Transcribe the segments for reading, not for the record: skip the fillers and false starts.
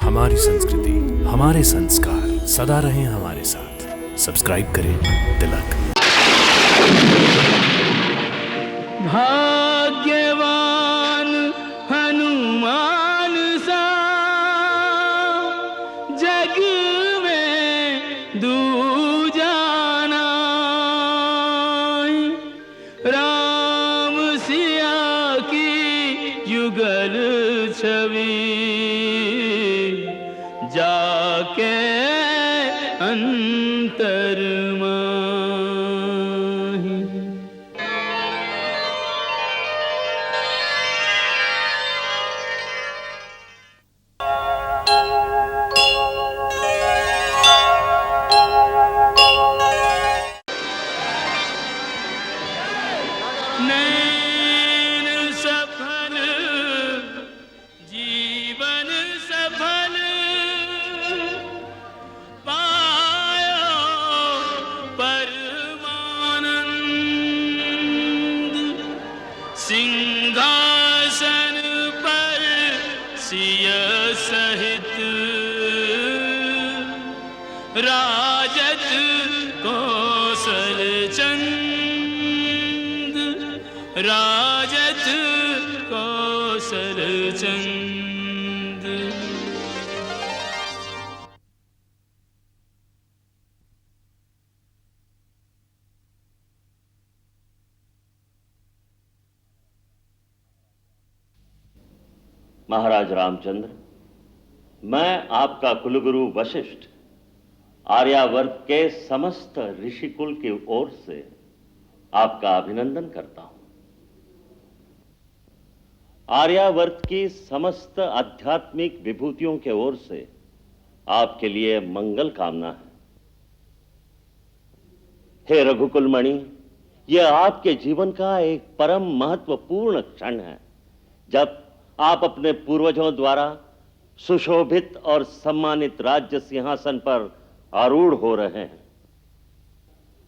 हमारी संस्कृति, हमारे संस्कार सदा रहें हमारे साथ। सब्सक्राइब करें तिलक। भाग्यवान हनुमान सा जग में दूजा नाई। राम सिया की युगल छवि जाके अंतर माही। नैन सफल जीवन सफल पायो परमानंद। सिंहासन पर सिय सहित राजत कौशल चंद। राजत कौशल चंद। महाराज रामचंद्र, मैं आपका कुलगुरु वशिष्ठ आर्यावर्त के समस्त ऋषिकुल की ओर से आपका अभिनंदन करता हूं। आर्यावर्त की समस्त आध्यात्मिक विभूतियों के ओर से आपके लिए मंगल कामना है। हे रघुकुलमणि, यह आपके जीवन का एक परम महत्वपूर्ण क्षण है, जब आप अपने पूर्वजों द्वारा सुशोभित और सम्मानित राज्य सिंहासन पर आरूढ़ हो रहे हैं।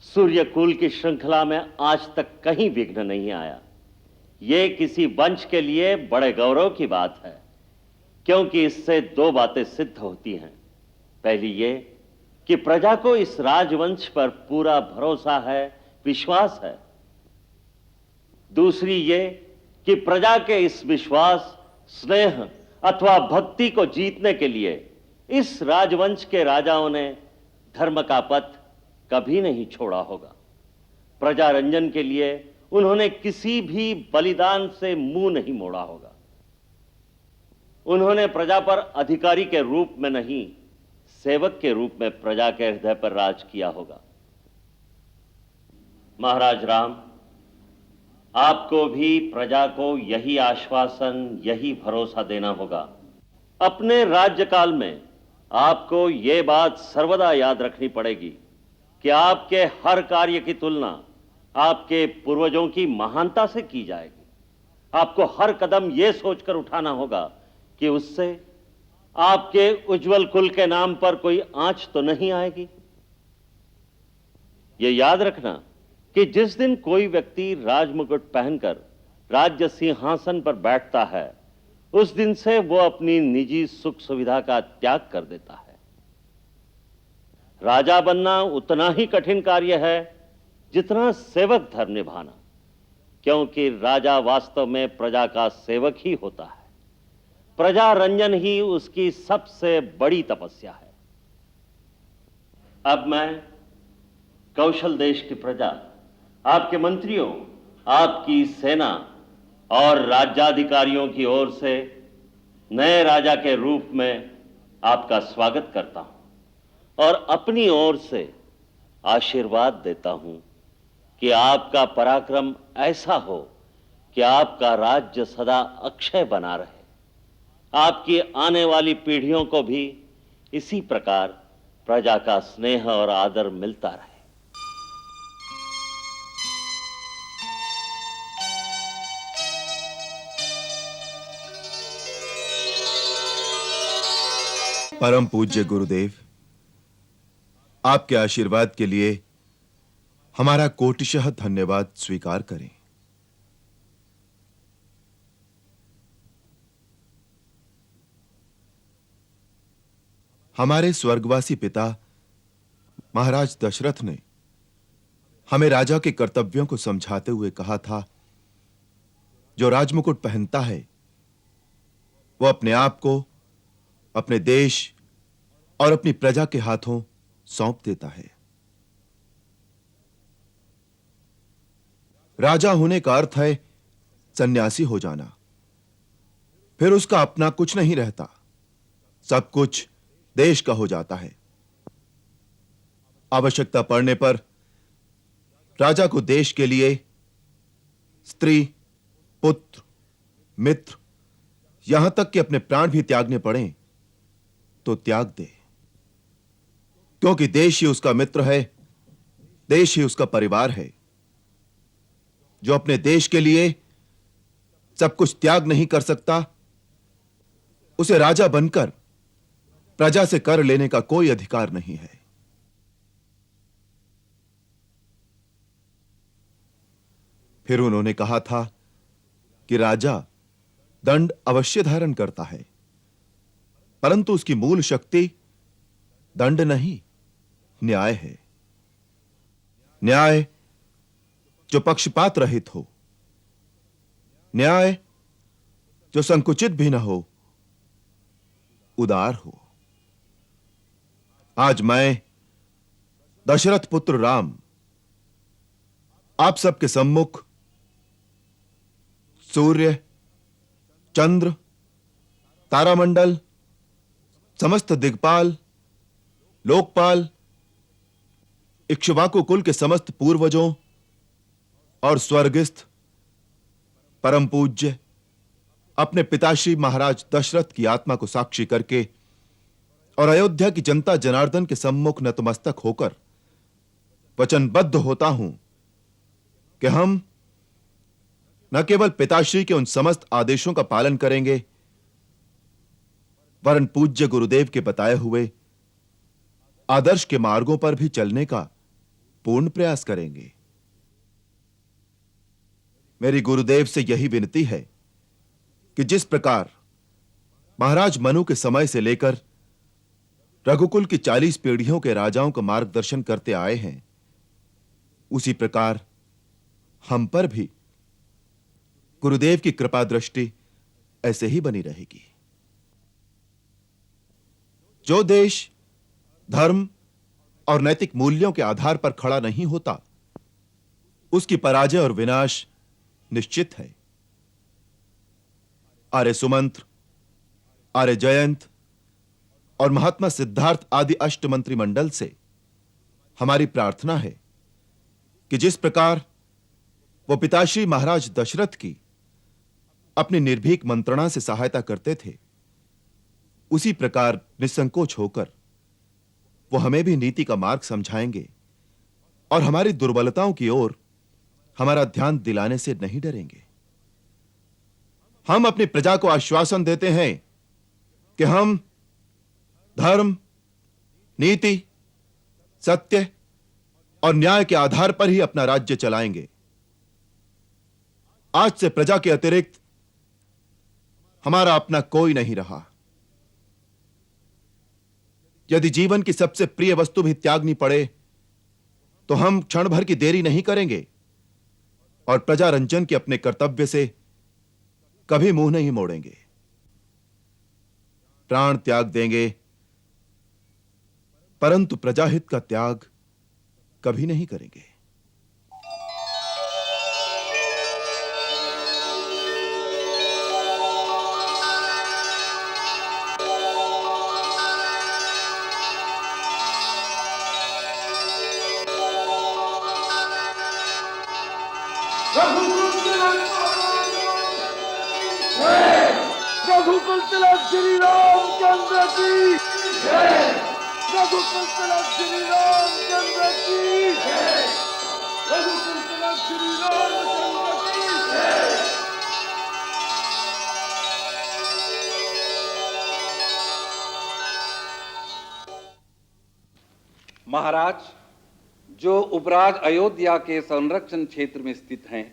सूर्यकुल की श्रृंखला में आज तक कहीं विघ्न नहीं आया। यह किसी वंश के लिए बड़े गौरव की बात है, क्योंकि इससे दो बातें सिद्ध होती हैं। पहली ये कि प्रजा को इस राजवंश पर पूरा भरोसा है, विश्वास है। दूसरी ये कि प्रजा के इस विश्वास, स्नेह अथवा भक्ति को जीतने के लिए इस राजवंश के राजाओं ने धर्म का पथ कभी नहीं छोड़ा होगा। प्रजा रंजन के लिए उन्होंने किसी भी बलिदान से मुंह नहीं मोड़ा होगा। उन्होंने प्रजा पर अधिकारी के रूप में नहीं, सेवक के रूप में प्रजा के हृदय पर राज किया होगा। महाराज राम, आपको भी प्रजा को यही आश्वासन, यही भरोसा देना होगा। अपने राज्यकाल में आपको यह बात सर्वदा याद रखनी पड़ेगी कि आपके हर कार्य की तुलना आपके पूर्वजों की महानता से की जाएगी। आपको हर कदम यह सोचकर उठाना होगा कि उससे आपके उज्जवल कुल के नाम पर कोई आंच तो नहीं आएगी। यह याद रखना कि जिस दिन कोई व्यक्ति राजमुकुट पहनकर राज्य सिंहासन पर बैठता है, उस दिन से वो अपनी निजी सुख सुविधा का त्याग कर देता है। राजा बनना उतना ही कठिन कार्य है जितना सेवक धर्म निभाना, क्योंकि राजा वास्तव में प्रजा का सेवक ही होता है। प्रजा रंजन ही उसकी सबसे बड़ी तपस्या है। अब मैं कौशल देश की प्रजा, आपके मंत्रियों, आपकी सेना और राज्याधिकारियों की ओर से नए राजा के रूप में आपका स्वागत करता हूं और अपनी ओर से आशीर्वाद देता हूं कि आपका पराक्रम ऐसा हो कि आपका राज्य सदा अक्षय बना रहे। आपकी आने वाली पीढ़ियों को भी इसी प्रकार प्रजा का स्नेह और आदर मिलता रहे। परम पूज्य गुरुदेव, आपके आशीर्वाद के लिए हमारा कोटिशः धन्यवाद स्वीकार करें। हमारे स्वर्गवासी पिता महाराज दशरथ ने हमें राजा के कर्तव्यों को समझाते हुए कहा था, जो राजमुकुट पहनता है वो अपने आप को अपने देश और अपनी प्रजा के हाथों सौंप देता है। राजा होने का अर्थ है सन्यासी हो जाना। फिर उसका अपना कुछ नहीं रहता, सब कुछ देश का हो जाता है। आवश्यकता पड़ने पर राजा को देश के लिए स्त्री, पुत्र, मित्र, यहां तक कि अपने प्राण भी त्यागने पड़े तो त्याग दे, क्योंकि देश ही उसका मित्र है, देश ही उसका परिवार है। जो अपने देश के लिए सब कुछ त्याग नहीं कर सकता, उसे राजा बनकर प्रजा से कर लेने का कोई अधिकार नहीं है। फिर उन्होंने कहा था कि राजा दंड अवश्य धारण करता है, परंतु उसकी मूल शक्ति दंड नहीं, न्याय है। न्याय जो पक्षपात रहित हो, न्याय जो संकुचित भी न हो, उदार हो। आज मैं दशरथ पुत्र राम आप सबके सम्मुख सूर्य, चंद्र, तारामंडल, समस्त दिग्पाल, लोकपाल, इक्ष्वाकु कुल के समस्त पूर्वजों और स्वर्गस्थ परम पूज्य अपने पिताश्री महाराज दशरथ की आत्मा को साक्षी करके और अयोध्या की जनता जनार्दन के सम्मुख नतमस्तक होकर वचनबद्ध होता हूं कि हम न केवल पिताश्री के उन समस्त आदेशों का पालन करेंगे, वरन पूज्य गुरुदेव के बताए हुए आदर्श के मार्गों पर भी चलने का पूर्ण प्रयास करेंगे। मेरी गुरुदेव से यही विनती है कि जिस प्रकार महाराज मनु के समय से लेकर रघुकुल की 40 पीढ़ियों के राजाओं का मार्गदर्शन करते आए हैं, उसी प्रकार हम पर भी गुरुदेव की कृपा दृष्टि ऐसे ही बनी रहेगी। जो देश धर्म और नैतिक मूल्यों के आधार पर खड़ा नहीं होता, उसकी पराजय और विनाश निश्चित है। आर्य सुमंत्र, आर्य जयंत और महात्मा सिद्धार्थ आदि अष्टमंत्री मंडल से हमारी प्रार्थना है कि जिस प्रकार वो पिताश्री महाराज दशरथ की अपनी निर्भीक मंत्रणा से सहायता करते थे, उसी प्रकार निसंकोच होकर वो हमें भी नीति का मार्ग समझाएंगे और हमारी दुर्बलताओं की ओर हमारा ध्यान दिलाने से नहीं डरेंगे। हम अपनी प्रजा को आश्वासन देते हैं कि हम धर्म, नीति, सत्य और न्याय के आधार पर ही अपना राज्य चलाएंगे। आज से प्रजा के अतिरिक्त हमारा अपना कोई नहीं रहा। यदि जीवन की सबसे प्रिय वस्तु भी त्यागनी पड़े तो हम क्षण भर की देरी नहीं करेंगे और प्रजा रंजन के अपने कर्तव्य से कभी मुंह नहीं मोड़ेंगे। प्राण त्याग देंगे, परंतु प्रजाहित का त्याग कभी नहीं करेंगे। रघुकुल तिलक श्री रामचंद्र की जय। रघुकुल तिलक श्री रामचंद्र की जय। रघुकुल तिलक श्री रामचंद्र की जय। महाराज, जो उपराज अयोध्या के संरक्षण क्षेत्र में स्थित हैं,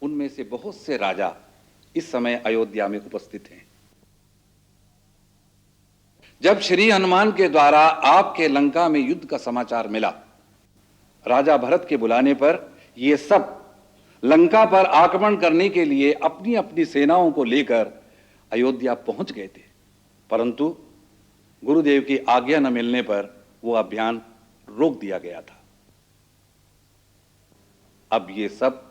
उनमें से बहुत से राजा इस समय अयोध्या में उपस्थित हैं। जब श्री हनुमान के द्वारा आपके लंका में युद्ध का समाचार मिला, राजा भरत के बुलाने पर ये सब लंका पर आक्रमण करने के लिए अपनी अपनी सेनाओं को लेकर अयोध्या पहुंच गए थे, परंतु गुरुदेव की आज्ञा न मिलने पर वो अभियान रोक दिया गया था। अब ये सब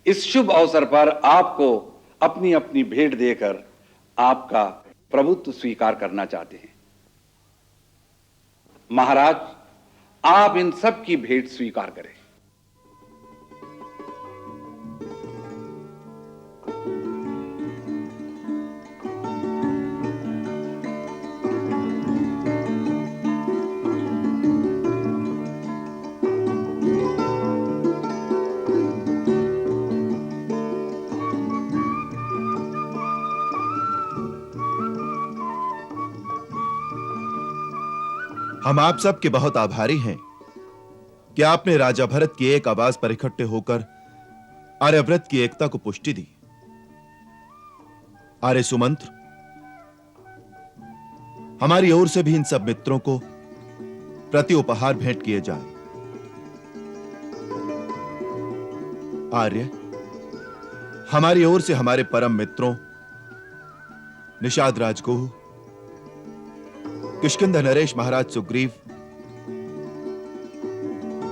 इस शुभ अवसर पर आपको अपनी अपनी भेंट देकर आपका प्रभुत्व स्वीकार करना चाहते हैं। महाराज, आप इन सब की भेंट स्वीकार करें। हम आप सब के बहुत आभारी हैं कि आपने राजा भरत की एक आवाज पर इकट्ठे होकर आर्यव्रत की एकता को पुष्टि दी। आर्य सुमंत्र, हमारी ओर से भी इन सब मित्रों को प्रति उपहार भेंट किए जाए। आर्य, हमारी ओर से हमारे परम मित्रों निषाद राजगुह, किष्किंधा नरेश महाराज सुग्रीव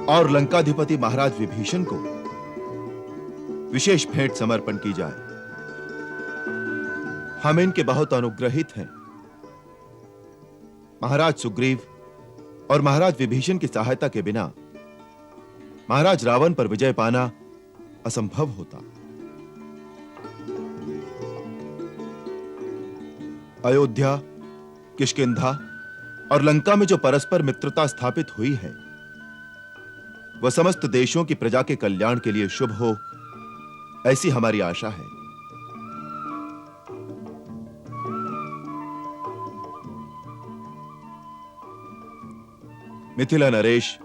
और लंकाधिपति महाराज विभीषण को विशेष भेंट समर्पण की जाए। हम इनके बहुत अनुग्रहित हैं। महाराज सुग्रीव और महाराज विभीषण की सहायता के बिना महाराज रावण पर विजय पाना असंभव होता। अयोध्या, किष्किंधा और लंका में जो परस्पर मित्रता स्थापित हुई है, वह समस्त देशों की प्रजा के कल्याण के लिए शुभ हो, ऐसी हमारी आशा है। मिथिला नरेश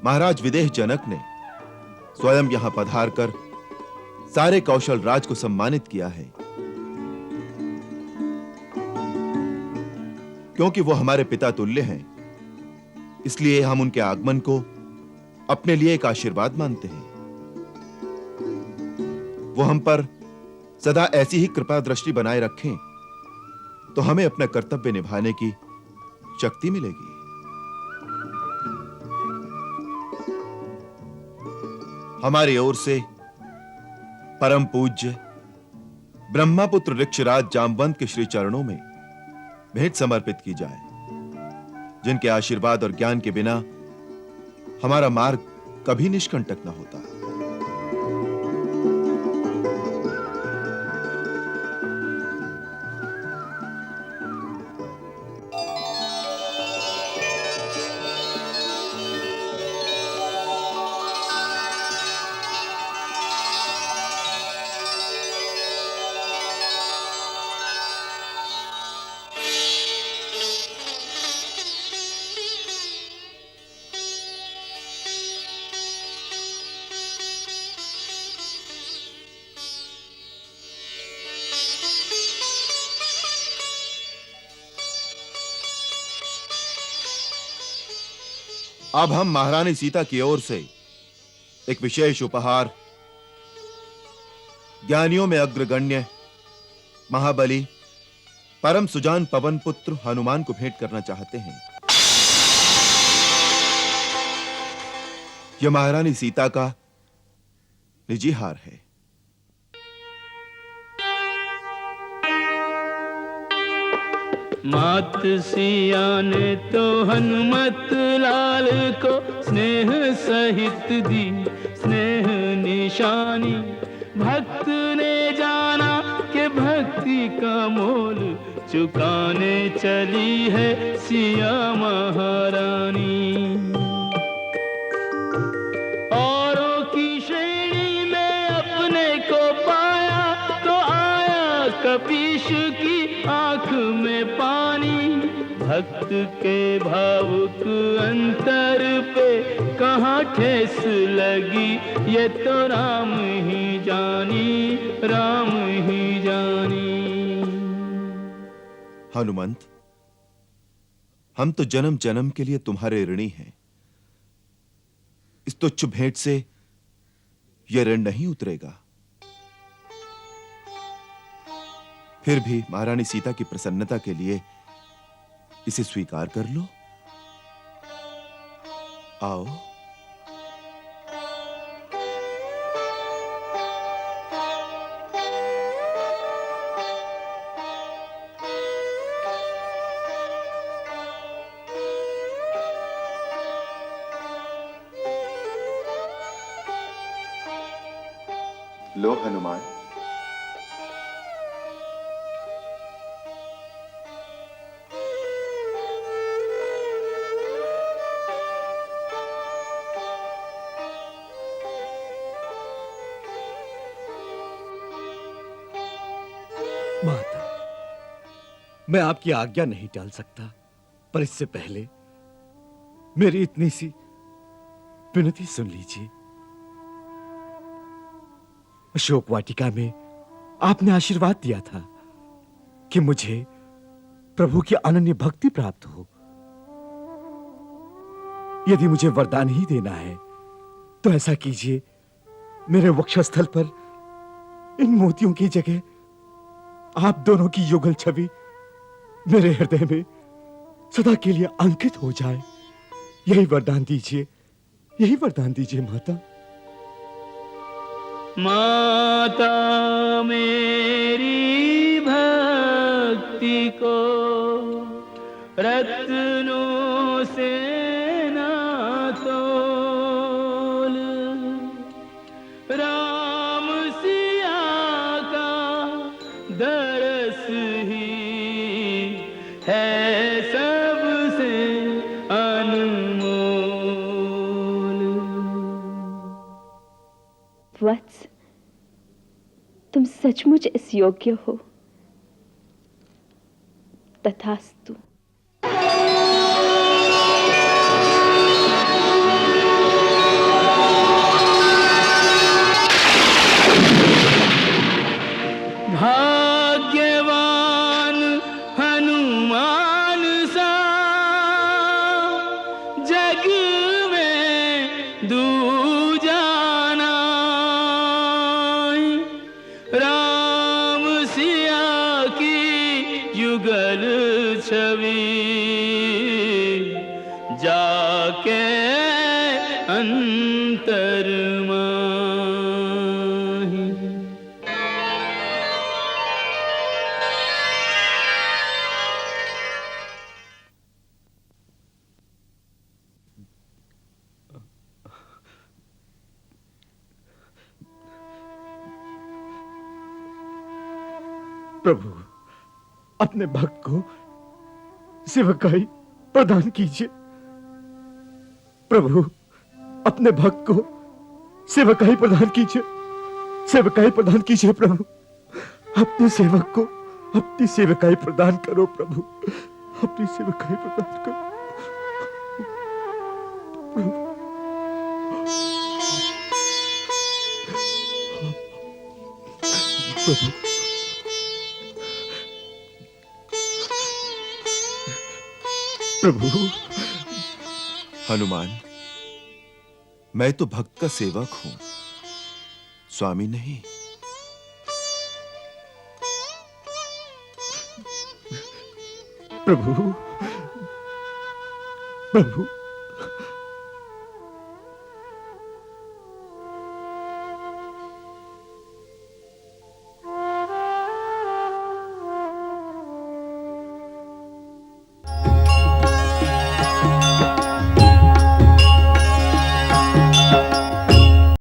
महाराज विदेह जनक ने स्वयं यहां पधारकर सारे कौशल राज को सम्मानित किया है, क्योंकि वो हमारे पिता तुल्य हैं। इसलिए हम उनके आगमन को अपने लिए एक आशीर्वाद मानते हैं। वो हम पर सदा ऐसी ही कृपा दृष्टि बनाए रखें तो हमें अपना कर्तव्य निभाने की शक्ति मिलेगी। हमारी ओर से परम पूज्य ब्रह्मपुत्र ऋक्षराज जामवंत के श्री चरणों में भेंट समर्पित की जाए, जिनके आशीर्वाद और ज्ञान के बिना हमारा मार्ग कभी निष्कंटक न होता। अब हम महारानी सीता की ओर से एक विशेष उपहार ज्ञानियों में अग्रगण्य महाबली परम सुजान पवन पुत्र हनुमान को भेंट करना चाहते हैं। यह महारानी सीता का निजी हार है। मात सिया ने तो हनुमत लाल को स्नेह सहित दी स्नेह निशानी। भक्त ने जाना कि भक्ति का मोल चुकाने चली है सिया महारानी। औरों की श्रेणी में अपने को पाया तो आया कपीश की आंख में पानी। भक्त के भावुक अंतर पे कहाँ ठेस लगी ये तो राम ही जानी राम ही जानी। हनुमंत, हम तो जन्म जन्म के लिए तुम्हारे ऋणी हैं। इस तुच्छ भेंट से यह ऋण नहीं उतरेगा। फिर भी महारानी सीता की प्रसन्नता के लिए इसे स्वीकार कर लो। आओ। लो हनुमान। माता, मैं आपकी आज्ञा नहीं टाल सकता, पर इससे पहले मेरी इतनी सी विनती सुन लीजिए। अशोक वाटिका में आपने आशीर्वाद दिया था कि मुझे प्रभु की अनन्य भक्ति प्राप्त हो। यदि मुझे वरदान ही देना है तो ऐसा कीजिए, मेरे वक्षस्थल पर इन मोतियों की जगह आप दोनों की युगल छवि मेरे हृदय में सदा के लिए अंकित हो जाए। यही वरदान दीजिए, यही वरदान दीजिए माता। माता मेरी भक्ति को रत्नों से ना तोल, राम सिया का दरस ही है सबसे अनमोल। वत्स, तुम सचमुच इस योग्य हो। तथास्तु। भाग्यवान हनुमान सा जग में दूजा नाई, राम सिया की युगल छवि जाके अंतर माही। प्रभु, अपने भक्त को सेवकाई प्रदान कीजिए। प्रभु, अपने भक्त को सेवकाई प्रदान कीजिए, सेवकाई प्रदान कीजिए। प्रभु, अपने सेवक को अपनी सेवकाई प्रदान करो। प्रभु, अपनी सेवकाई प्रदान करो। प्रभु, प्रभु, प्रभु। हनुमान, मैं तो भक्त का सेवक हूं, स्वामी नहीं। प्रभु, प्रभु,